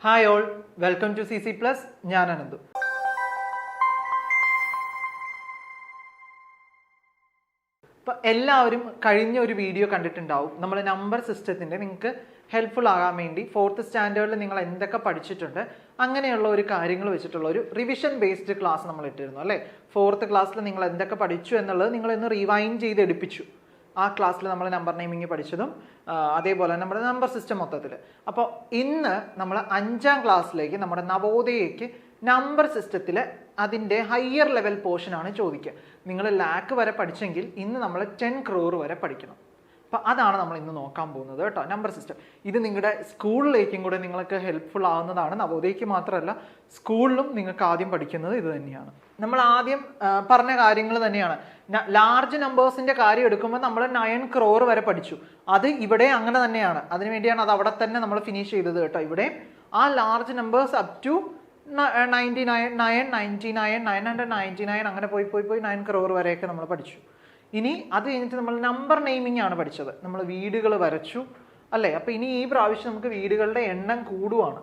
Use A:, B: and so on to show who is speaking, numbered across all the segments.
A: Hi all, welcome to CC Plus. ഞാൻ അനന്തു. ഇപ്പം എല്ലാവരും കഴിഞ്ഞ ഒരു വീഡിയോ കണ്ടിട്ടുണ്ടാവും. നമ്മൾ നമ്പർ സിസ്റ്റത്തിൻ്റെ നിങ്ങൾക്ക് ഹെൽപ്ഫുൾ ആകാൻ വേണ്ടി 4th സ്റ്റാൻഡേർഡിൽ നിങ്ങൾ എന്തൊക്കെ പഠിച്ചിട്ടുണ്ട് അങ്ങനെയുള്ള ഒരു കാര്യങ്ങൾ വെച്ചിട്ടുള്ള ഒരു റിവിഷൻ ബേസ്ഡ് ക്ലാസ് നമ്മൾ ഇട്ടിരുന്നു അല്ലേ. 4th ക്ലാസ്സിൽ നിങ്ങൾ എന്തൊക്കെ പഠിച്ചു എന്നുള്ളത് നിങ്ങളൊന്ന് റിവൈൻഡ് ചെയ്ത് എടുപ്പിച്ചു. ആ ക്ലാസ്സിൽ നമ്മൾ നമ്പർ നെയിമിങ് പഠിച്ചതും അതേപോലെ നമ്മുടെ നമ്പർ സിസ്റ്റം മൊത്തത്തിൽ. അപ്പോൾ ഇന്ന് നമ്മൾ 5ാം ക്ലാസ്സിലേക്ക് നമ്മുടെ നവോദയയ്ക്ക് നമ്പർ സിസ്റ്റത്തിൽ അതിൻ്റെ ഹയർ ലെവൽ പോർഷനാണ് ചോദിക്കുക. നിങ്ങൾ ലാക്ക് വരെ പഠിച്ചെങ്കിൽ ഇന്ന് നമ്മൾ 10 crore വരെ പഠിക്കണം. അപ്പോൾ അതാണ് നമ്മൾ ഇന്ന് നോക്കാൻ പോകുന്നത് കേട്ടോ, നമ്പർ സിസ്റ്റം. ഇത് നിങ്ങളുടെ സ്കൂളിലേക്കും കൂടെ നിങ്ങൾക്ക് ഹെൽപ്ഫുൾ ആവുന്നതാണ്. നവോദയയ്ക്ക് മാത്രമല്ല, സ്കൂളിലും നിങ്ങൾക്ക് ആദ്യം പഠിക്കുന്നത് ഇത് തന്നെയാണ്. നമ്മൾ ആദ്യം പറഞ്ഞ കാര്യങ്ങൾ തന്നെയാണ്. ലാർജ് നമ്പേഴ്സിന്റെ കാര്യം എടുക്കുമ്പോൾ നമ്മൾ 9 crore വരെ പഠിച്ചു. അത് ഇവിടെ അങ്ങനെ തന്നെയാണ്. അതിനുവേണ്ടിയാണ് അത് അവിടെ തന്നെ നമ്മൾ ഫിനിഷ് ചെയ്തത് കേട്ടോ. ഇവിടെ ആ ലാർജ് നമ്പേഴ്സ് അപ് ടു 99, 999, 999 അങ്ങനെ പോയി 9 crore വരെയൊക്കെ നമ്മൾ പഠിച്ചു. ഇനി അത് കഴിഞ്ഞിട്ട് നമ്മൾ നമ്പർ നെയിമിംഗ് ആണ് പഠിച്ചത്. നമ്മൾ വീടുകൾ വരച്ചു അല്ലേ. അപ്പോൾ ഇനി ഈ പ്രാവശ്യം നമുക്ക് വീടുകളുടെ എണ്ണം കൂടുവാണ്.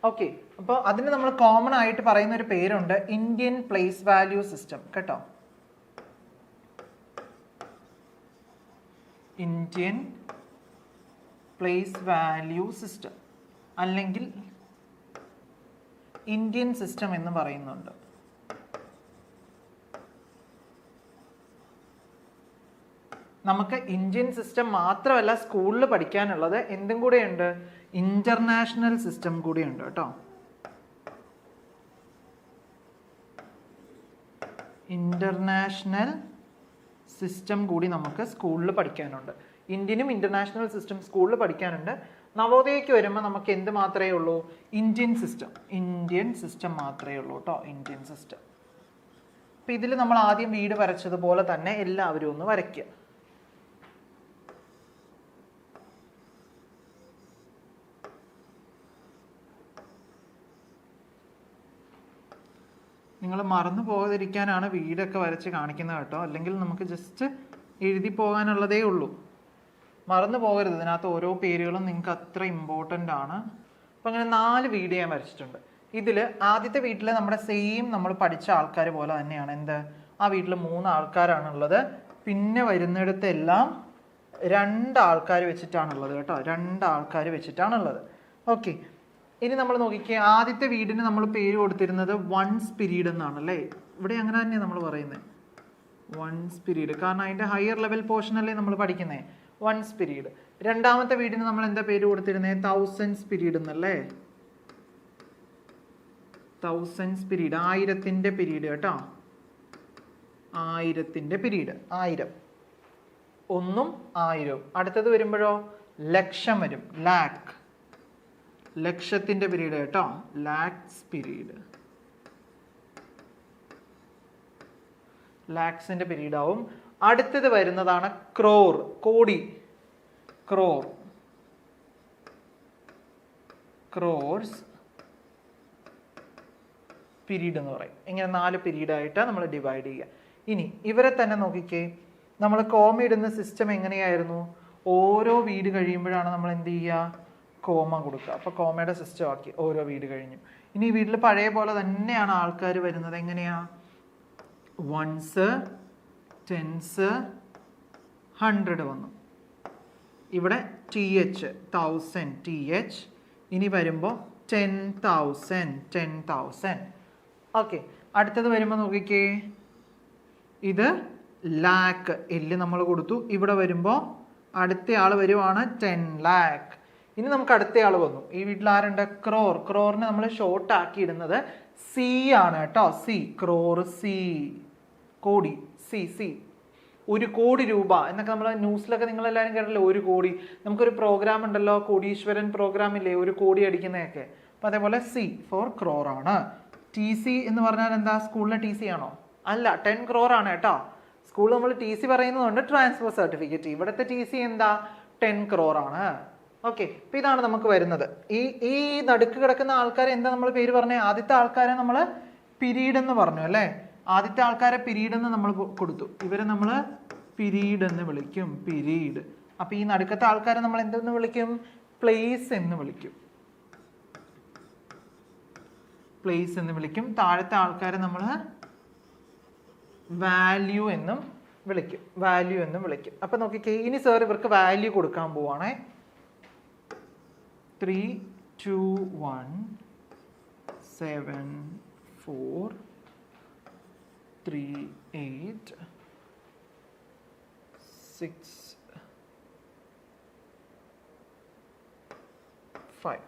A: ഓക്കെ, അപ്പോൾ അതിന് നമ്മൾ കോമൺ ആയിട്ട് പറയുന്ന ഒരു പേരുണ്ട്, ഇന്ത്യൻ പ്ലേസ് വാല്യൂ സിസ്റ്റം കേട്ടോ. ഇന്ത്യൻ പ്ലേസ് വാല്യൂ സിസ്റ്റം അല്ലെങ്കിൽ ഇന്ത്യൻ സിസ്റ്റം എന്ന് പറയുന്നുണ്ട്. നമുക്ക് ഇന്ത്യൻ സിസ്റ്റം മാത്രമല്ല സ്കൂളിൽ പഠിക്കാനുള്ളത്, എന്തും കൂടെയുണ്ട്, ഇന്റർനാഷണൽ സിസ്റ്റം കൂടിയുണ്ട് കേട്ടോ. ഇന്റർനാഷണൽ സിസ്റ്റം കൂടി നമുക്ക് സ്കൂളിൽ പഠിക്കാനുണ്ട്. ഇന്ത്യനും ഇന്റർനാഷണൽ സിസ്റ്റം സ്കൂളിൽ പഠിക്കാനുണ്ട്. നവോദയയ്ക്ക് വരുമ്പോൾ നമുക്ക് എന്ത് മാത്രമേ ഉള്ളൂ, ഇന്ത്യൻ സിസ്റ്റം മാത്രമേ ഉള്ളൂ കേട്ടോ, ഇന്ത്യൻ സിസ്റ്റം. അപ്പം ഇതിൽ നമ്മൾ ആദ്യം വീട് വരച്ചതുപോലെ തന്നെ എല്ലാവരും ഒന്ന് വരയ്ക്കുക. നിങ്ങൾ മറന്നു പോകാതിരിക്കാനാണ് വീടൊക്കെ വരച്ച് കാണിക്കുന്നത് കേട്ടോ. അല്ലെങ്കിൽ നമുക്ക് ജസ്റ്റ് എഴുതി പോകാനുള്ളതേ ഉള്ളൂ. മറന്നു പോകരുത്. ഇതിനകത്ത് ഓരോ പേരുകളും നിങ്ങൾക്ക് അത്ര ഇമ്പോർട്ടൻ്റ് ആണ്. അപ്പം അങ്ങനെ 4 വീട് ഞാൻ വരച്ചിട്ടുണ്ട്. ഇതിൽ ആദ്യത്തെ വീട്ടിൽ നമ്മുടെ സെയിം നമ്മൾ പഠിച്ച ആൾക്കാർ പോലെ തന്നെയാണ്. എന്ത്, ആ വീട്ടിൽ 3 ആൾക്കാരാണുള്ളത്. പിന്നെ വരുന്നിടത്തെല്ലാം 2 ആൾക്കാർ വെച്ചിട്ടാണുള്ളത് കേട്ടോ. 2 ആൾക്കാർ വെച്ചിട്ടാണുള്ളത്. ഓക്കെ, ഇനി നമ്മൾ നോക്കിക്കേ. ആദ്യത്തെ വീടിന് നമ്മൾ പേര് കൊടുത്തിരുന്നത് വൺസ് പീരീഡ് എന്നാണ് അല്ലേ. ഇവിടെ അങ്ങനെ തന്നെയാണ് നമ്മൾ പറയുന്നത്, വൺസ് പീരീഡ്. കാരണം അതിൻ്റെ ഹയർ ലെവൽ പോർഷൻ അല്ലേ നമ്മൾ പഠിക്കുന്നത്, വൺസ് പീരീഡ്. രണ്ടാമത്തെ വീടിന് നമ്മൾ എന്താ പേര് കൊടുത്തിരുന്നത്, തൗസൻഡ്സ് പീരീഡ് എന്നല്ലേ. തൗസൻഡ്സ് പീരീഡ്, 1000ന്റെ പീരീഡ് കേട്ടോ. 1000ന്റെ പീരീഡ്, 1000. 1ഉം 1000ഉം. അടുത്തത് വരുമ്പോഴോ ലക്ഷം വരും, ലാക്ക്. ലക്ഷത്തിന്റെ പീരീഡ് കേട്ടോ, ലാക്സ് പീരീഡ്. ലാക്സിന്റെ പീരീഡ് ആവും. അടുത്തത് വരുന്നതാണ് ക്രോർ, കോടി. ക്രോർസ് പീരീഡ് എന്ന് പറയും. ഇങ്ങനെ 4 പീരീഡായിട്ട് നമ്മൾ ഡിവൈഡ് ചെയ്യുക. ഇനി ഇവരെ തന്നെ നോക്കിക്കേ. നമ്മൾ കോമ ഇടുന്ന സിസ്റ്റം എങ്ങനെയായിരുന്നു, ഓരോ വീട് കഴിയുമ്പോഴാണ് നമ്മൾ എന്ത് ചെയ്യുക, കോമ കൊടുക്കുക. അപ്പോൾ കോമയുടെ സിസ്റ്റം ആക്കി ഓരോ വീട് കഴിഞ്ഞു. ഇനി ഈ വീട്ടിൽ പഴയ പോലെ തന്നെയാണ് ആൾക്കാർ വരുന്നത്. എങ്ങനെയാ, 1s, 10s, 100 വന്നു. ഇവിടെ TH, 1000, TH. ഇനി വരുമ്പോൾ 10,000. ഓക്കെ, അടുത്തത് വരുമ്പോൾ നോക്കിക്കേ. ഇത് ലാക്ക്, എല്ല് നമ്മൾ കൊടുത്തു. ഇവിടെ വരുമ്പോൾ അടുത്ത ആൾ വരുവാണ് 10 lakh. ഇനി നമുക്ക് അടുത്ത ആൾ വന്നു. ഈ വീട്ടിൽ ആരുണ്ട്, ക്രോറിനെ നമ്മൾ ഷോർട്ട് ആക്കി ഇടുന്നത് C ആണ് കേട്ടോ. C, ക്രോർ, C, കോടി, C. 1 കോടി രൂപ എന്നൊക്കെ നമ്മൾ ന്യൂസിലൊക്കെ നിങ്ങളെല്ലാവരും കേട്ടല്ലോ, 1 കോടി. നമുക്കൊരു പ്രോഗ്രാം ഉണ്ടല്ലോ, കോടീശ്വരൻ പ്രോഗ്രാം ഇല്ലേ, 1 കോടി അടിക്കുന്നതൊക്കെ. അപ്പം അതേപോലെ C ഫോർ ക്രോർ ആണ്. TC എന്ന് പറഞ്ഞാൽ എന്താ, സ്കൂളിലെ TC ആണോ, അല്ല, 10 crore ആണ് കേട്ടോ. സ്കൂളിൽ നമ്മൾ TC പറയുന്നതുകൊണ്ട് ട്രാൻസ്ഫർ സർട്ടിഫിക്കറ്റ്. ഇവിടുത്തെ TC എന്താ, 10 crore ആണ്. ഓക്കെ, അപ്പം ഇതാണ് നമുക്ക് വരുന്നത്. ഈ നടുക്ക് കിടക്കുന്ന ആൾക്കാരെ എന്താ നമ്മൾ പേര് പറഞ്ഞേ, ആദ്യത്തെ ആൾക്കാരെ നമ്മൾ പീരീഡ് എന്ന് പറഞ്ഞു അല്ലേ. ആദ്യത്തെ ആൾക്കാരെ പീരീഡ് എന്ന് നമ്മൾ കൊടുത്തു. ഇവരെ നമ്മൾ പീരീഡ് എന്ന് വിളിക്കും, പീരീഡ്. അപ്പം ഈ നടുക്കത്തെ ആൾക്കാരെ നമ്മൾ എന്തെന്ന് വിളിക്കും, പ്ലേസ് എന്ന് വിളിക്കും. പ്ലേസ് എന്ന് വിളിക്കും. താഴത്തെ ആൾക്കാരെ നമ്മൾ വാല്യൂ എന്നും വിളിക്കും. അപ്പൊ നോക്കിക്കേ, ഇനി സാർ ഇവർക്ക് വാല്യൂ കൊടുക്കാൻ പോവാണേ. 3 2 1 7 4 3 8 6 5.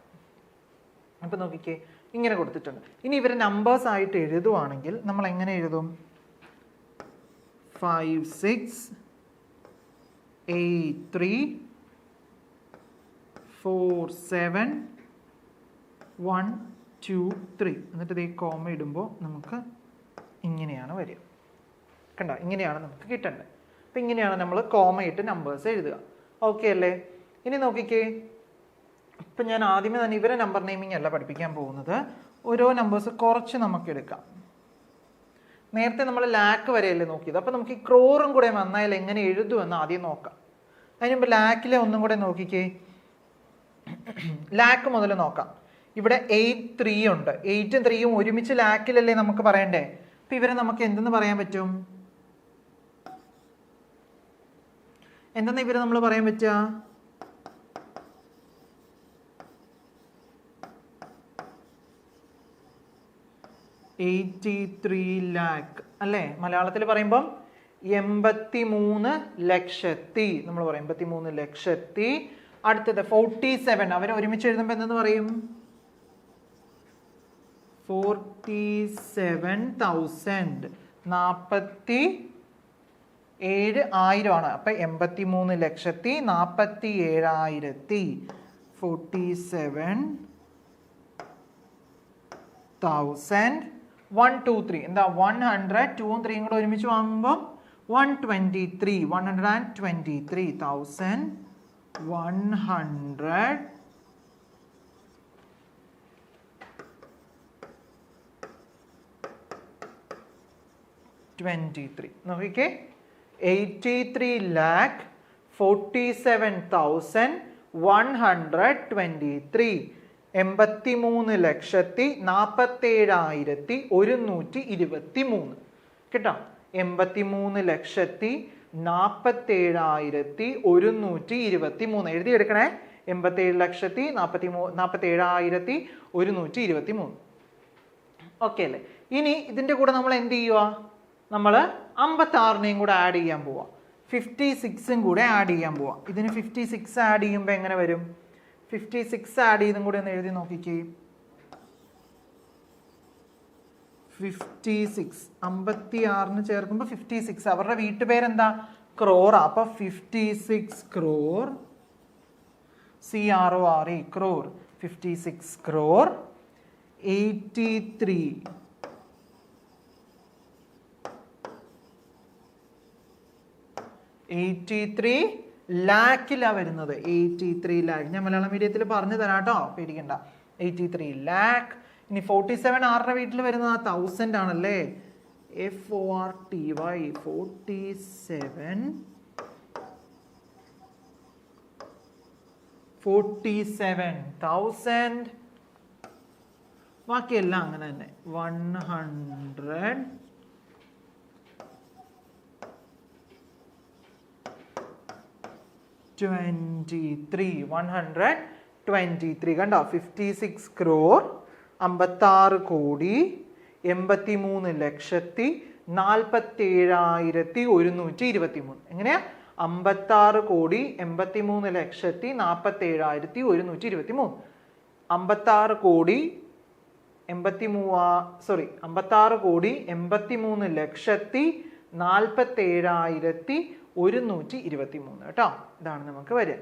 A: അപ്പൊ നോക്കിക്കേ, ഇങ്ങനെ കൊടുത്തിട്ടുണ്ട്. ഇനി ഇവരെ നമ്പേഴ്സ് ആയിട്ട് എഴുതുവാണെങ്കിൽ നമ്മൾ എങ്ങനെ എഴുതും? 5 6 8 3 4 7 1 2 3. എന്നിട്ട് ഇതേ കോമ ഇടുമ്പോൾ നമുക്ക് ഇങ്ങനെയാണ് വരിക. കണ്ടോ, ഇങ്ങനെയാണ് നമുക്ക് കിട്ടേണ്ടത്. അപ്പം ഇങ്ങനെയാണ് നമ്മൾ കോമ ഇട്ട് നമ്പേഴ്സ് എഴുതുക. ഓക്കെ അല്ലേ? ഇനി നോക്കിക്കേ, ഇപ്പം ഞാൻ ആദ്യമേ തന്നെ ഇവരെ നമ്പർ നെയിമിംഗ് അല്ല പഠിപ്പിക്കാൻ പോകുന്നത്. ഓരോ നമ്പേഴ്സ് കുറച്ച് നമുക്ക് എടുക്കാം. നേരത്തെ നമ്മൾ ലാക്ക് വരെയല്ലേ നോക്കിയത്. അപ്പം നമുക്ക് ഈ ക്രോറും കൂടെ വന്നാൽ എങ്ങനെ എഴുതുമെന്ന് ആദ്യം നോക്കാം. അതിന് മുമ്പ് ലാക്കിലെ ഒന്നും കൂടെ നോക്കിക്കേ. ലാക്ക് മുതൽ നോക്കാം. ഇവിടെ 8 3 ഉണ്ട്. 8 ഉം 3 ഉം ഒരുമിച്ച് ലാക്കിലല്ലേ നമുക്ക് പറയണ്ടേ. അപ്പം ഇവരെ നമുക്ക് എന്തെന്ന് പറയാൻ പറ്റും? എന്തെന്ന് ഇവരെ നമ്മൾ പറയാൻ പറ്റുക? 83 lakh അല്ലേ? മലയാളത്തിൽ പറയുമ്പം 83 ലക്ഷത്തി നമ്മൾ പറയും 83 ലക്ഷത്തി. അടുത്തത് 47. അവരെ ഒരുമിച്ച് എഴുതുമ്പോൾ എന്തെന്ന് പറയും? 47,000. 47,000 ആണ്. അപ്പം 83 ലക്ഷത്തി 47,000. 47,000. 1 2 3 എന്താ? 100. 2 ഉം 3 കൂടെ ഒരുമിച്ച് വാങ്ങുമ്പോൾ 123. 123,000. 123. നോക്കിക്കേ, 83,47,123. 83 ലക്ഷത്തി 47,123 കേട്ടോ. 83 ലക്ഷത്തി 47,123 എഴുതിയെടുക്കണേ. 87 ലക്ഷത്തി 47,123. ഓക്കെ അല്ലേ? ഇനി ഇതിൻ്റെ കൂടെ നമ്മൾ എന്ത് ചെയ്യുക? നമ്മൾ 56നെയും കൂടെ ആഡ് ചെയ്യാൻ പോവാം. 56ഉം കൂടെ ആഡ് ചെയ്യാൻ പോവാം. ഇതിന് 56 ആഡ് ചെയ്യുമ്പോൾ എങ്ങനെ വരും? 56 ആഡ് ചെയ്തും കൂടി ഒന്ന് എഴുതി നോക്കിക്കേ. 56 56 ചേർക്കുമ്പോൾ 56. അവരുടെ വീട്ടുപേരെന്താ? ക്രോറ. അപ്പൊ 56 crore. CRORE crore. 56 crore. 83 ലാക്കിലാ വരുന്നത്. 83 ലാക്ക്. ഞാൻ മലയാളം മീഡിയത്തിൽ പറഞ്ഞു തരാം കേട്ടോ, പേടിക്കണ്ട. 83 ലാക്ക്. ഇനി 47 ആരുടെ വീട്ടിൽ വരുന്നത്? 1000 ആണല്ലേ. FORTY 47,000. ബാക്കിയെല്ലാം അങ്ങനെ തന്നെ. 123 കണ്ടോ. 56 crore 56 കോടി 83 ലക്ഷത്തി 47,123. എങ്ങനെയാ? 56 കോടി 83 ലക്ഷത്തി 47,123. 56 കോടി 83 ലക്ഷത്തി 47,123 കേട്ടോ. ഇതാണ് നമുക്ക് വരിക.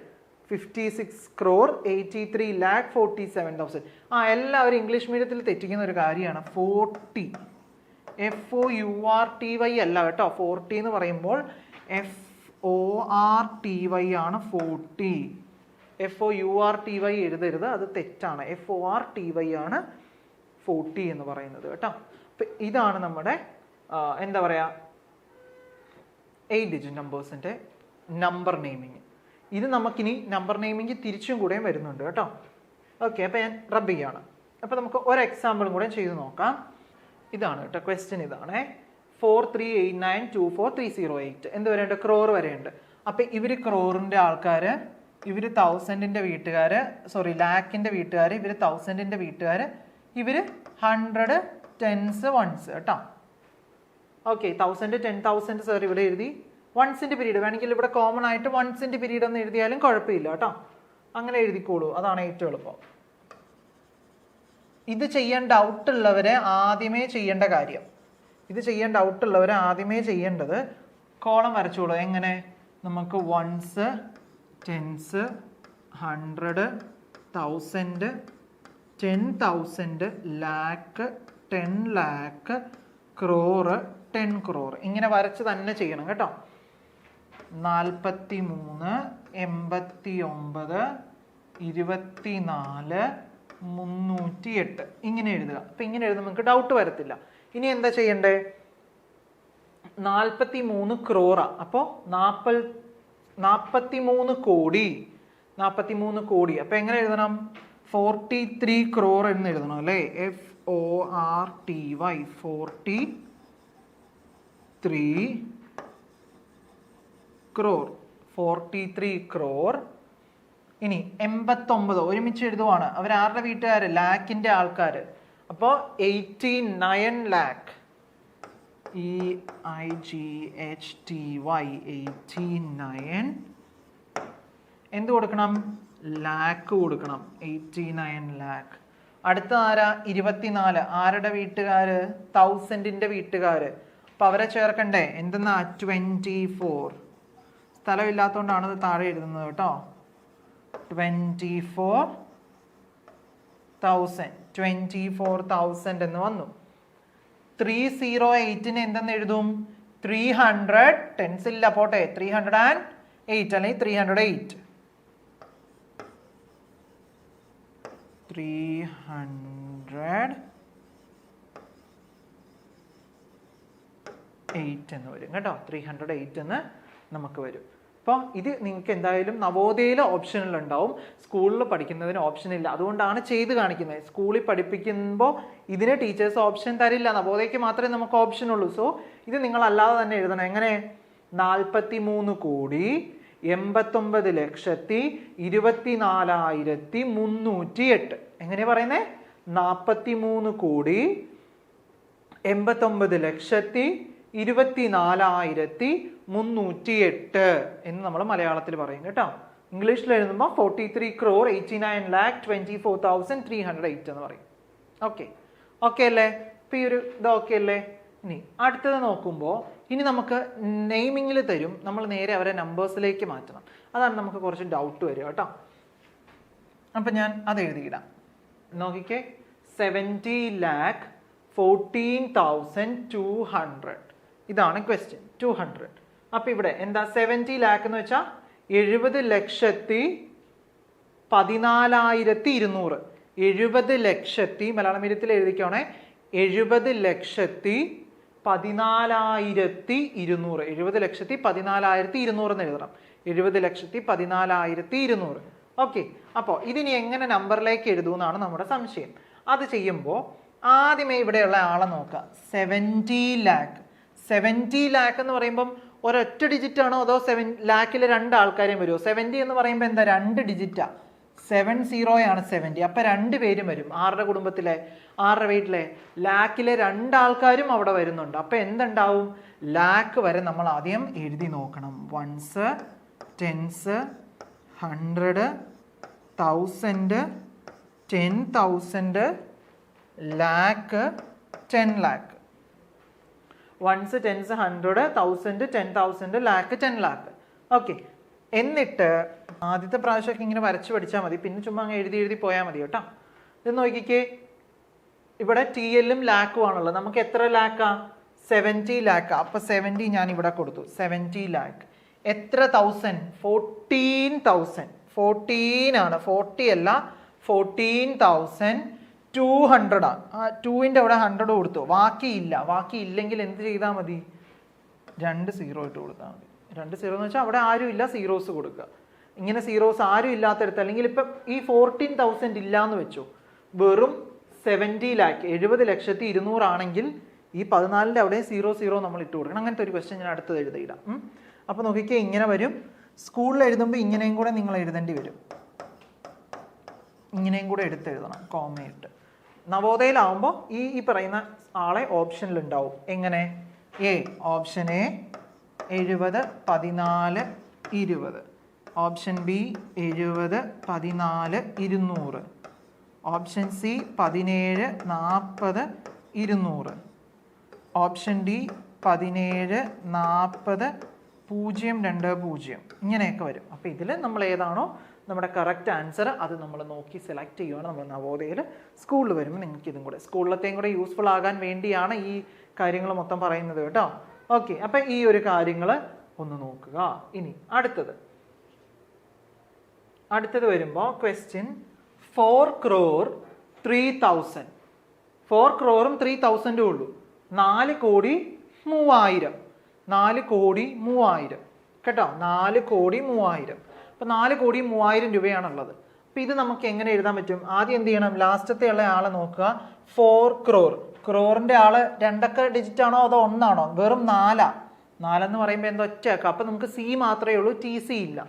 A: 56 crore 83 lakh 47,000. എല്ലാവരും ഇംഗ്ലീഷ് മീഡിയത്തിൽ തെറ്റിക്കുന്ന ഒരു കാര്യമാണ് 40. FOURTY അല്ല കേട്ടോ. 40 എന്ന് പറയുമ്പോൾ FORTY ആണ് 40. FOURTY എഴുതരുത്, അത് തെറ്റാണ്. FORTY ആണ് 40 എന്ന് പറയുന്നത് കേട്ടോ. അപ്പം ഇതാണ് നമ്മുടെ എന്താ പറയുക 8 ഡിജിറ്റ് നമ്പേഴ്സിൻ്റെ നമ്പർ നെയിമിങ്. ഇത് നമുക്കിനി നമ്പർ നെയിമിങ് തിരിച്ചും കൂടെയും വരുന്നുണ്ട് കേട്ടോ. ഓക്കെ, അപ്പം ഞാൻ റബ്ബ് ചെയ്യാണ്. അപ്പോൾ നമുക്ക് ഒരു എക്സാമ്പിളും കൂടെ ചെയ്ത് നോക്കാം. ഇതാണ് കേട്ടോ ക്വസ്റ്റ്യൻ. ഇതാണ് 4389243008 എന്ത് വരെയുണ്ട്? ക്രോർ വരെയുണ്ട്. അപ്പം ഇവർ ക്രോറിൻ്റെ ആൾക്കാർ, ഇവർ 1000ൻ്റെ വീട്ടുകാർ, സോറി ലാക്കിൻ്റെ വീട്ടുകാർ, ഇവർ 1000ൻ്റെ വീട്ടുകാർ, ഇവർ 100 10s 1s കേട്ടോ. ഓക്കെ, 1000 10,000 സാർ ഇവിടെ എഴുതി. വൺസിൻ്റെ പീരീഡ് വേണമെങ്കിൽ ഇവിടെ കോമൺ ആയിട്ട് വൺസിൻ്റെ പീരീഡ് എന്ന് എഴുതിയാലും കുഴപ്പമില്ല കേട്ടോ. അങ്ങനെ എഴുതിക്കോളൂ, അതാണ് ഏറ്റവും എളുപ്പം. ഇത് ചെയ്യാൻ ഡൗട്ടുള്ളവരെ ആദ്യമേ ചെയ്യേണ്ട കാര്യം, ഇത് ചെയ്യാൻ ഡൗട്ടുള്ളവരെ ആദ്യമേ ചെയ്യേണ്ടത് കോളം വരച്ചോളൂ. എങ്ങനെ? നമുക്ക് 1s 10s 100 1000 10,000 lakh 10 lakh crore 10 crore ഇങ്ങനെ വരച്ച് തന്നെ ചെയ്യണം കേട്ടോ. 43 89 24 308 ഇങ്ങനെ എഴുതുക. അപ്പം ഇങ്ങനെ എഴുതുമ്പോൾ നിങ്ങൾക്ക് ഡൗട്ട് വരത്തില്ല. ഇനി എന്താ ചെയ്യണ്ടേ? 43 ക്രോറ. അപ്പോൾ 43 കോടി, 43 കോടി. അപ്പം എങ്ങനെ എഴുതണം? 43 ക്രോർ എന്ന് എഴുതണം അല്ലേ? FORTY 43 ക്രോർ, 43 ക്രോർ. ഇനി 89 ഒരുമിച്ച് എഴുതുവാണ്. അവർ ആരുടെ വീട്ടുകാർ? ലാക്കിൻ്റെ ആൾക്കാർ. അപ്പോൾ 89 lakh EIGHTY 89 എന്ത് കൊടുക്കണം? ലാക്ക് കൊടുക്കണം. 89 lakh. അടുത്ത ആരാ? 24 ആരുടെ വീട്ടുകാർ? 1000ൻ്റെ വീട്ടുകാർ. അപ്പം അവരെ ചേർക്കണ്ടേ? എന്തെന്നാ? 24. സ്ഥലമില്ലാത്തതുകൊണ്ടാണ് ഇത് താഴെ എഴുതുന്നത് കേട്ടോ. 24,000 എന്ന് വന്നു. 308 എന്തെന്ന് എഴുതും? 300 10s ഇല്ല, പോട്ടെ. 308 അല്ലെങ്കിൽ 308 308 എന്ന് വരും കേട്ടോ. 308 എന്ന് നമുക്ക് വരും. അപ്പോൾ ഇത് നിങ്ങൾക്ക് എന്തായാലും നവോദയയിൽ ഓപ്ഷനിൽ ഉണ്ടാവും, സ്കൂളിൽ പഠിക്കുന്നതിന് ഓപ്ഷൻ ഇല്ല. അതുകൊണ്ടാണ് ചെയ്ത് കാണിക്കുന്നത്. സ്കൂളിൽ പഠിപ്പിക്കുമ്പോൾ ഇതിന് ടീച്ചേഴ്സ് ഓപ്ഷൻ തരില്ല, നവോദയയ്ക്ക് മാത്രമേ നമുക്ക് ഓപ്ഷൻ ഉള്ളൂ. സോ ഇത് നിങ്ങൾ അല്ലാതെ തന്നെ എഴുതണം. എങ്ങനെ? 43,29,24,308 എങ്ങനെയാ പറയുന്നേ? 43,29,24,308 എന്ന് നമ്മൾ മലയാളത്തിൽ പറയും കേട്ടോ. ഇംഗ്ലീഷിൽ എഴുതുമ്പോൾ 43 crore 89 lakh 24,308 എന്ന് പറയും. ഓക്കെ, ഓക്കെ അല്ലേ? ഇപ്പം ഈ ഒരു ഇത് ഓക്കെ അല്ലേ? ഇനി അടുത്തത് നോക്കുമ്പോൾ ഇനി നമുക്ക് നെയിമിങ്ങിൽ തരും, നമ്മൾ നേരെ അവരെ നമ്പേഴ്സിലേക്ക് മാറ്റണം. അതാണ് നമുക്ക് കുറച്ച് ഡൗട്ട് വരിക കേട്ടോ. അപ്പം ഞാൻ അത് എഴുതിയിടാം. നോക്കിക്കേ, 70,14,200 ഇതാണ് ക്വസ്റ്റ്യൻ. 200. അപ്പം ഇവിടെ എന്താ? 70 lakh എന്ന് വെച്ചാൽ 70,14,200. 70,00,000 മലയാളം മീഡിയത്തിൽ എഴുതിക്കോണേ. 70,14,200. 70,14,200 എന്ന് എഴുതണം. 70,14,200. ഓക്കെ, അപ്പോൾ ഇതിനി എങ്ങനെ നമ്പറിലേക്ക് എഴുതുമെന്നാണ് നമ്മുടെ സംശയം. അത് ചെയ്യുമ്പോൾ ആദ്യമേ ഇവിടെയുള്ള ആളെ നോക്കാം. 70 lakh. 70 lakh എന്ന് പറയുമ്പം ഒരൊറ്റ ഡിജിറ്റ് ആണോ അതോ 7 ലാക്കിൽ 2 ആൾക്കാരെയും വരുമോ? 70 എന്ന് പറയുമ്പോൾ എന്താ? 2 ഡിജിറ്റാ. 70 ആണ് 70. അപ്പം 2 പേരും വരും. ആരുടെ കുടുംബത്തിലെ? ആരുടെ വീട്ടിലെ? ലാക്കിലെ 2 ആൾക്കാരും അവിടെ വരുന്നുണ്ട്. അപ്പം എന്തുണ്ടാവും? ലാക്ക് വരെ നമ്മൾ ആദ്യം എഴുതി നോക്കണം. 1s 10s 100 1000 10,000 lakh 10 lakh. 1s 10s 100 1000 10,000 lakh 10 lakh. Okay, എന്നിട്ട് ആദ്യത്തെ പ്രാവശ്യമൊക്കെ ഇങ്ങനെ വരച്ച് പഠിച്ചാൽ മതി, പിന്നെ ചുമ്മാ അങ്ങ് എഴുതി എഴുതി പോയാൽ മതി കേട്ടോ. ഇത് നോക്കിക്കേ, ഇവിടെ TL ലാക്കും ആണുള്ളത്. നമുക്ക് എത്ര ലാക്കാ? 70 lakh. അപ്പം 70 ഞാൻ ഇവിടെ കൊടുത്തു. 70 lakh. എത്ര 1000? 14,000. 14 ആണ്, 40 അല്ല. 14,200 ആണ്. ആ 2ൻ്റെ അവിടെ 100 കൊടുത്തു. ബാക്കിയില്ല. ബാക്കി ഇല്ലെങ്കിൽ എന്ത് ചെയ്താൽ മതി? 2 0 ഇട്ട് കൊടുത്താൽ മതി. 2 0 എന്ന് വെച്ചാൽ അവിടെ ആരും ഇല്ല, സീറോസ് കൊടുക്കുക. ഇങ്ങനെ സീറോസ് ആരും ഇല്ലാത്തടത്ത്, അല്ലെങ്കിൽ ഇപ്പം ഈ 14,000 ഇല്ല എന്ന് വെച്ചു, വെറും 70 lakh 70,200,000 ആണെങ്കിൽ ഈ 14ന്റെ അവിടെ 00 നമ്മൾ ഇട്ട് കൊടുക്കണം. അങ്ങനത്തെ ഒരു ക്വസ്റ്റ്യൻ ഞാൻ അടുത്തത് എഴുതിയിടാം. അപ്പോൾ നോക്കിക്കേ, ഇങ്ങനെ വരും. സ്കൂളിൽ എഴുതുമ്പോൾ ഇങ്ങനെയും കൂടെ നിങ്ങൾ എഴുതേണ്ടി വരും. ഇങ്ങനെയും കൂടെ എടുത്തെഴുതണം കോമയിട്ട്. നവോദയയിലാവുമ്പോൾ ഈ പറയുന്ന ആളെ ഓപ്ഷനിൽ ഉണ്ടാവും. എങ്ങനെ? A option A 70, 14, 20. Option B 70, 14, 200. Option C 17, 40, 200. Option D 17, 40, 020. ഇങ്ങനെയൊക്കെ വരും. അപ്പോൾ ഇതിൽ നമ്മൾ ഏതാണോ നമ്മുടെ കറക്റ്റ് ആൻസർ അത് നമ്മൾ നോക്കി സെലക്ട് ചെയ്യുകയാണ് നമ്മൾ നവോദയയിൽ. സ്കൂളിൽ വരുമ്പോൾ നിങ്ങൾക്ക് ഇതും കൂടെ സ്കൂളിലത്തെയും കൂടെ യൂസ്ഫുൾ ആകാൻ വേണ്ടിയാണ് ഈ കാര്യങ്ങൾ മൊത്തം പറയുന്നത് കേട്ടോ. ഓക്കെ, അപ്പം ഈ ഒരു കാര്യങ്ങൾ ഒന്ന് നോക്കുക. ഇനി അടുത്തത് വരുമ്പോൾ ക്വസ്റ്റ്യൻ 4,03,000. 4 crore 3,000 ഉള്ളൂ. 4,03,000. 4,03,000 കേട്ടോ. 4,03,000. അപ്പം 4,03,000 രൂപയാണുള്ളത്. അപ്പം ഇത് നമുക്ക് എങ്ങനെ എഴുതാൻ പറ്റും? ആദ്യം എന്ത് ചെയ്യണം? ലാസ്റ്റത്തെ ഉള്ള ആളെ നോക്കുക. 4 crore. ക്രോറിന്റെ ആള് 2 ഡിജിറ്റ് ആണോ അതോ 1 ആണോ? വെറും 4. 4 എന്ന് പറയുമ്പോൾ എന്താ ഒറ്റയാക്കാം. അപ്പം നമുക്ക് സി മാത്രമേ ഉള്ളൂ, ടി സി ഇല്ല.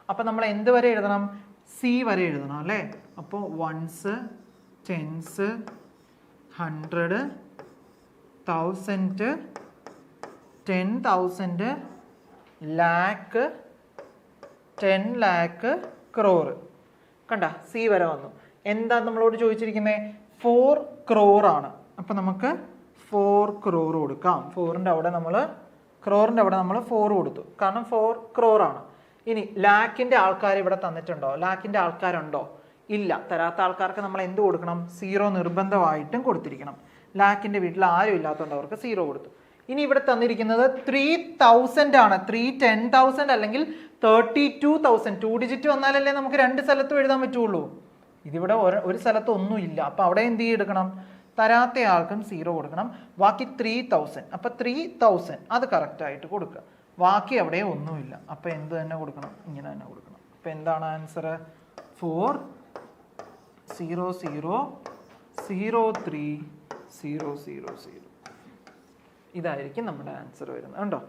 A: അപ്പം നമ്മൾ എന്ത് വരെ എഴുതണം? സി വരെ എഴുതണം അല്ലേ? അപ്പോൾ 1s, 10s, 100, 1000, 10,000, lakh, 10 lakh, crore. കണ്ട, സി വരെ വന്നു. എന്താ നമ്മളോട് ചോദിച്ചിരിക്കുന്നത്? 4 crore ആണ്. അപ്പം നമുക്ക് 4 crore കൊടുക്കാം. ക്രോറിൻ്റെ അവിടെ നമ്മൾ 4 കൊടുത്തു, കാരണം 4 crore ആണ്. ഇനി ലാക്കിൻ്റെ ആൾക്കാർ ഇവിടെ തന്നിട്ടുണ്ടോ? ലാക്കിൻ്റെ ആൾക്കാരുണ്ടോ? ഇല്ല. തരാത്ത ആൾക്കാർക്ക് നമ്മൾ എന്ത് കൊടുക്കണം? 0 നിർബന്ധമായിട്ടും കൊടുത്തിരിക്കണം. ലാക്കിൻ്റെ വീട്ടിൽ ആരും ഇല്ലാത്തതുകൊണ്ട് അവർക്ക് 0 കൊടുത്തു. ഇനി ഇവിടെ തന്നിരിക്കുന്നത് 3,000 ആണ്. 10,000 അല്ലെങ്കിൽ 32,000. 2 ഡിജിറ്റ് വന്നാലല്ലേ നമുക്ക് 2 സ്ഥലത്തും എഴുതാൻ പറ്റുള്ളൂ. ഇതിവിടെ ഒരു സ്ഥലത്ത് ഒന്നും ഇല്ല. അപ്പം അവിടെ എന്ത് ചെയ്തെടുക്കണം? തരാത്ത ആൾക്കും 0 കൊടുക്കണം. ബാക്കി 3,000. അപ്പം 3,000 അത് കറക്റ്റായിട്ട് കൊടുക്കുക. ബാക്കി അവിടെ ഒന്നുമില്ല. അപ്പം എന്ത് തന്നെ കൊടുക്കണം? ഇങ്ങനെ തന്നെ കൊടുക്കണം. അപ്പം എന്താണ് ആൻസർ? 4,00,03,000. ഇതായിരിക്കും നമ്മുടെ ആൻസർ വരുന്നത്. കണ്ടോ?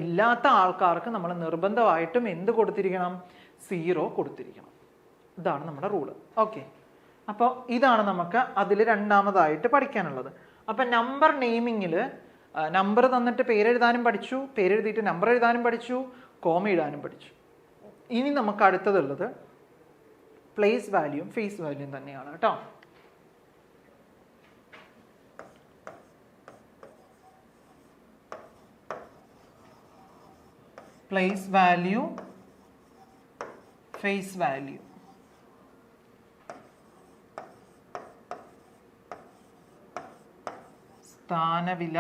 A: ഇല്ലാത്ത ആൾക്കാർക്ക് നമ്മൾ നിർബന്ധമായിട്ടും എന്ത് കൊടുത്തിരിക്കണം? 0 കൊടുത്തിരിക്കണം. ഇതാണ് നമ്മുടെ റൂള്. ഓക്കെ, അപ്പോൾ ഇതാണ് നമുക്ക് അതിൽ രണ്ടാമതായിട്ട് പഠിക്കാനുള്ളത്. അപ്പം നമ്പർ നെയിമിങ്ങിൽ നമ്പർ തന്നിട്ട് പേരെഴുതാനും പഠിച്ചു, പേരെഴുതിയിട്ട് നമ്പർ എഴുതാനും പഠിച്ചു, കോമ ഇടാനും പഠിച്ചു. ഇനി നമുക്ക് അടുത്തതുള്ളത് പ്ലേസ് വാല്യൂയും ഫേസ് വാല്യൂയും തന്നെയാണ് കേട്ടോ. Place value, face value. സ്ഥാനവില,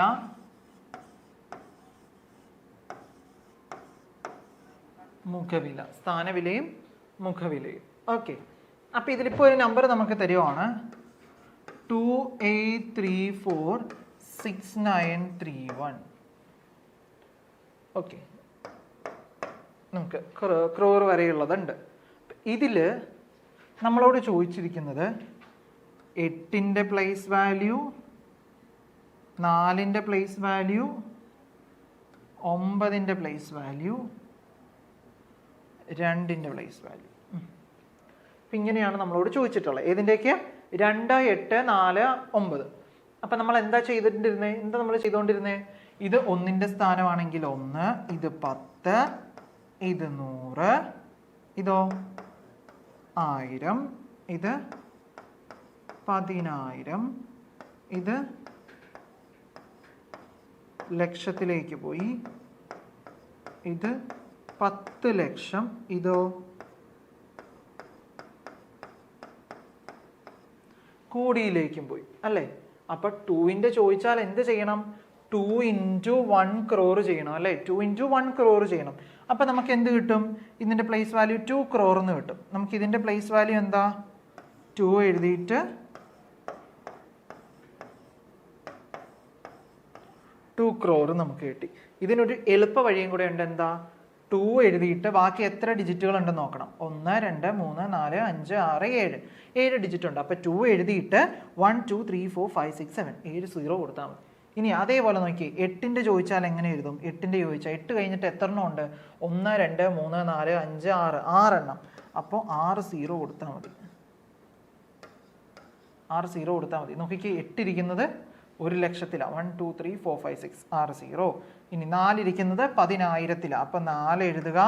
A: മുഖവില. സ്ഥാനവിലയും മുഖവിലയും. ഓക്കെ, അപ്പം ഇതിലിപ്പോൾ ഒരു നമ്പർ നമുക്ക് തരുവാണ് 28346931. ഓക്കെ, നമുക്ക് ക്രോർ വരെയുള്ളതുണ്ട്. ഇതിൽ നമ്മളോട് ചോദിച്ചിരിക്കുന്നത് 8ന്റെ പ്ലേസ് വാല്യൂ, 4ന്റെ പ്ലേസ് വാല്യൂ, 9ന്റെ പ്ലേസ് വാല്യൂ, 2ന്റെ പ്ലേസ് വാല്യൂ. അപ്പം ഇങ്ങനെയാണ് നമ്മളോട് ചോദിച്ചിട്ടുള്ളത്. ഏതിൻ്റെയൊക്കെ? 2, 8, 4, 9. അപ്പം നമ്മൾ എന്താ ചെയ്തുകൊണ്ടിരുന്നത്? ഇത് 1ന്റെ സ്ഥാനമാണെങ്കിൽ 1, ഇത് 10, ഇത് 100, ഇതോ 1000, ഇത് 10,000, ഇത് ലക്ഷത്തിലേക്ക് പോയി, ഇത് 10 ലക്ഷം, ഇതോ കോടിയിലേക്കും പോയി അല്ലേ? അപ്പം 2ന്റെ ചോദിച്ചാൽ എന്ത് ചെയ്യണം? 2 into 1 crore ചെയ്യണം അല്ലേ? 2 into 1 crore ചെയ്യണം. അപ്പം നമുക്ക് എന്ത് കിട്ടും? ഇതിൻ്റെ പ്ലേസ് വാല്യൂ 2 crore എന്ന് കിട്ടും. നമുക്ക് ഇതിൻ്റെ പ്ലേസ് വാല്യൂ എന്താ? 2 എഴുതിയിട്ട് 2 crore നമുക്ക് കിട്ടി. ഇതിനൊരു എളുപ്പ വഴിയും കൂടെ ഉണ്ട്. എന്താ? 2 എഴുതിയിട്ട് ബാക്കി എത്ര ഡിജിറ്റുകൾ ഉണ്ടെന്ന് നോക്കണം. 1 2 3 4 5 6 7 ഡിജിറ്റ് ഉണ്ട്. അപ്പോൾ 2 എഴുതിയിട്ട് 1 2 3 4 5 6 7 7 സീറോ കൊടുത്താൽ മതി. ഇനി അതേപോലെ നോക്കി 8ൻ്റെ ചോദിച്ചാൽ എങ്ങനെ എഴുതും? 8ൻ്റെ ചോദിച്ചാൽ 8 കഴിഞ്ഞിട്ട് എത്ര എണ്ണം ഉണ്ട്? 1 2 3 4 5 6 എണ്ണം. അപ്പോൾ 6 സീറോ കൊടുത്താൽ മതി. 6 സീറോ കൊടുത്താൽ മതി. നോക്കിക്ക് 8 ഇരിക്കുന്നത് 1,00,000 1 2 3 4 5 6 6 സീറോ. ഇനി 4 ഇരിക്കുന്നത് 10,000. അപ്പം 4 എഴുതുക,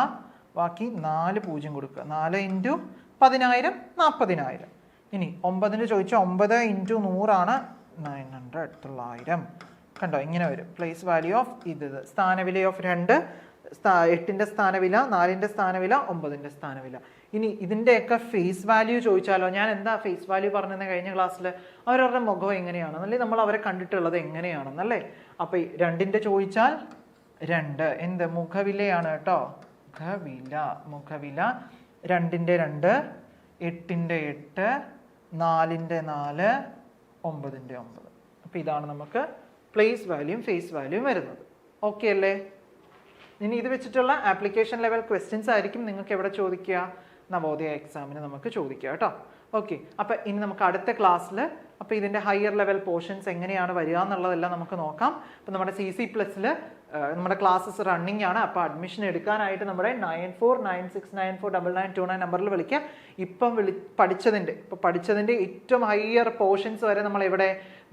A: ബാക്കി 4 പൂജ്യം കൊടുക്കുക. 4 ഇൻറ്റു 10,000 40,000. ഇനി 9ൻ്റെ ചോദിച്ചാൽ 9 ഇൻറ്റു 100 900 900. കണ്ടോ ഇങ്ങനെ വരും. പ്ലേസ് വാല്യൂ ഓഫ് ഇത് സ്ഥാനവില ഓഫ് 2 8ൻ്റെ സ്ഥാനവില 4ൻ്റെ സ്ഥാനവില 9ൻ്റെ സ്ഥാനവില. ഇനി ഇതിൻ്റെയൊക്കെ ഫേസ് വാല്യൂ ചോദിച്ചാലോ? ഞാൻ എന്താ ഫേസ് വാല്യൂ പറഞ്ഞത് കഴിഞ്ഞ ക്ലാസ്സിൽ? അവരവരുടെ മുഖം എങ്ങനെയാണെന്നല്ലേ, നമ്മൾ അവരെ കണ്ടിട്ടുള്ളത് എങ്ങനെയാണെന്നല്ലേ. അപ്പോൾ 2ൻ്റെ ചോദിച്ചാൽ 2 എന്ത് മുഖവിലയാണ് കേട്ടോ. മുഖവില 2ൻ്റെ 2 8ൻ്റെ 8 4ൻ്റെ 4 9ൻ്റെ 9. അപ്പോൾ ഇതാണ് നമുക്ക് പ്ലേസ് വാല്യൂയും ഫേസ് വാല്യൂയും വരുന്നത്. ഓക്കെ അല്ലേ? ഇനി ഇത് വെച്ചിട്ടുള്ള ആപ്ലിക്കേഷൻ ലെവൽ ക്വസ്റ്റ്യൻസ് ആയിരിക്കും നിങ്ങൾക്ക് എവിടെ ചോദിക്കുക? നവോദയ എക്സാമിന് നമുക്ക് ചോദിക്കുക കേട്ടോ. ഓക്കെ, അപ്പോൾ ഇനി നമുക്ക് അടുത്ത ക്ലാസ്സിൽ അപ്പോൾ ഇതിൻ്റെ ഹയർ ലെവൽ പോർഷൻസ് എങ്ങനെയാണ് വരിക എന്നുള്ളതെല്ലാം നമുക്ക് നോക്കാം. അപ്പോൾ നമ്മുടെ CC+ൽ നമ്മുടെ ക്ലാസ്സസ് റണ്ണിങ് ആണ്. അപ്പോൾ അഡ്മിഷൻ എടുക്കാനായിട്ട് നമ്മുടെ 9496949929 നമ്പറിൽ വിളിക്കുക. ഇപ്പം പഠിച്ചതിൻ്റെ ഏറ്റവും ഹയർ പോർഷൻസ് വരെ നമ്മൾ എവിടെ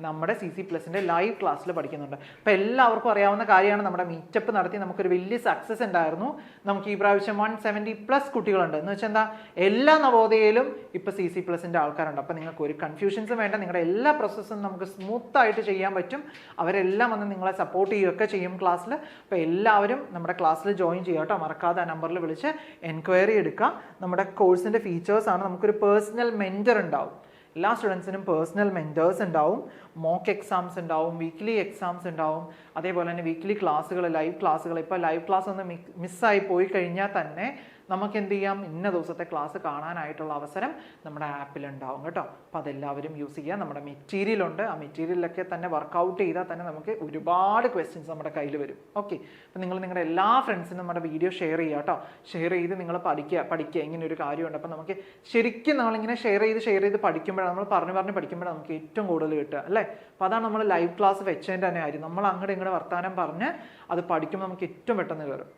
A: നമ്മുടെ CC+ൻ്റെ ലൈവ് ക്ലാസ്സിൽ പഠിക്കുന്നുണ്ട്. അപ്പോൾ എല്ലാവർക്കും അറിയാവുന്ന കാര്യമാണ്, നമ്മുടെ മീറ്റപ്പ് നടത്തി നമുക്കൊരു വലിയ സക്സസ് ഉണ്ടായിരുന്നു. നമുക്ക് ഈ പ്രാവശ്യം 170+ കുട്ടികളുണ്ട്. എന്ന് വെച്ചാൽ എന്താ, എല്ലാ നവോദയയിലും ഇപ്പോൾ CC+ൻ്റെ ആൾക്കാരുണ്ട്. അപ്പോൾ നിങ്ങൾക്ക് ഒരു കൺഫ്യൂഷൻസും വേണ്ട, നിങ്ങളുടെ എല്ലാ പ്രോസസ്സും നമുക്ക് സ്മൂത്തായിട്ട് ചെയ്യാൻ പറ്റും. അവരെല്ലാം വന്ന് നിങ്ങളെ സപ്പോർട്ട് ചെയ്യുകയൊക്കെ ചെയ്യും ക്ലാസ്സിൽ. അപ്പോൾ എല്ലാവരും നമ്മുടെ ക്ലാസ്സിൽ ജോയിൻ ചെയ്യുക കേട്ടോ. മറക്കാതെ ആ നമ്പറിൽ വിളിച്ച് എൻക്വയറി എടുക്കുക. നമ്മുടെ കോഴ്സിൻ്റെ ഫീച്ചേഴ്സാണ്, നമുക്കൊരു പേഴ്സണൽ മെൻറ്റർ ഉണ്ടാവും. എല്ലാ സ്റ്റുഡൻസിനും പേഴ്സണൽ മെൻറ്റേഴ്സ് ഉണ്ടാവും. മോക്ക് എക്സാംസ് ഉണ്ടാവും, വീക്ക്ലി എക്സാംസ് ഉണ്ടാവും. അതേപോലെ തന്നെ വീക്ക്ലി ക്ലാസ്സുകൾ, ലൈവ് ക്ലാസ്സുകൾ. ഇപ്പോൾ ലൈവ് ക്ലാസ് ഒന്ന് മിസ്സായി പോയി കഴിഞ്ഞാൽ തന്നെ നമുക്ക് എന്ത് ചെയ്യാം, ഇന്ന ദിവസത്തെ ക്ലാസ് കാണാനായിട്ടുള്ള അവസരം നമ്മുടെ ആപ്പിലുണ്ടാവും കേട്ടോ. അപ്പോൾ അതെല്ലാവരും യൂസ് ചെയ്യുക. നമ്മുടെ മെറ്റീരിയൽ ഉണ്ട്, ആ മെറ്റീരിയലൊക്കെ തന്നെ വർക്കൗട്ട് ചെയ്താൽ തന്നെ നമുക്ക് ഒരുപാട് ക്വസ്റ്റ്യൻസ് നമ്മുടെ കയ്യിൽ വരും. ഓക്കെ, അപ്പോൾ നിങ്ങൾ നിങ്ങളുടെ എല്ലാ ഫ്രണ്ട്സിനും നമ്മുടെ വീഡിയോ ഷെയർ ചെയ്യുക കേട്ടോ. ഷെയർ ചെയ്ത് നിങ്ങൾ പഠിക്കുക ഇങ്ങനെ ഒരു കാര്യമുണ്ട്. അപ്പോൾ നമുക്ക് ശരിക്കും നമ്മളിങ്ങനെ ഷെയർ ചെയ്ത് പഠിക്കുമ്പോഴാണ്, നമ്മൾ പറഞ്ഞ് പഠിക്കുമ്പോഴാണ് നമുക്ക് ഏറ്റവും കൂടുതൽ കിട്ടുക അല്ലേ. അപ്പോൾ അതാണ് നമ്മൾ ലൈവ് ക്ലാസ് വെച്ചതിൻ്റെ തന്നെ കാര്യം. നമ്മൾ അങ്ങോട്ട് ഇങ്ങോട്ട് വർത്താനം പറഞ്ഞ് അത് പഠിക്കുമ്പോൾ നമുക്ക് ഏറ്റവും പെട്ടെന്ന് കയറും.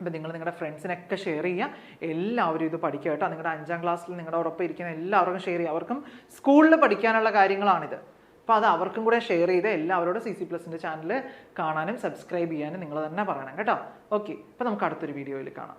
A: അപ്പോൾ നിങ്ങൾ നിങ്ങളുടെ ഫ്രണ്ട്സിനൊക്കെ ഷെയർ ചെയ്യുക. എല്ലാവരും ഇത് പഠിക്കുക കേട്ടോ. നിങ്ങളുടെ 5ാം ക്ലാസ്സിൽ നിങ്ങളോടൊപ്പം ഇരിക്കുന്ന എല്ലാവർക്കും ഷെയർ ചെയ്യുക. അവർക്കും സ്കൂളിൽ പഠിക്കാനുള്ള കാര്യങ്ങളാണിത്. അപ്പോൾ അത് അവർക്കും കൂടെ ഷെയർ ചെയ്ത് എല്ലാവരോടും CC+ൻ്റെ ചാനൽ കാണാനും സബ്സ്ക്രൈബ് ചെയ്യാനും നിങ്ങൾ തന്നെ പറയണം കേട്ടോ. ഓക്കെ, അപ്പോൾ നമുക്ക് അടുത്തൊരു വീഡിയോയിൽ കാണാം.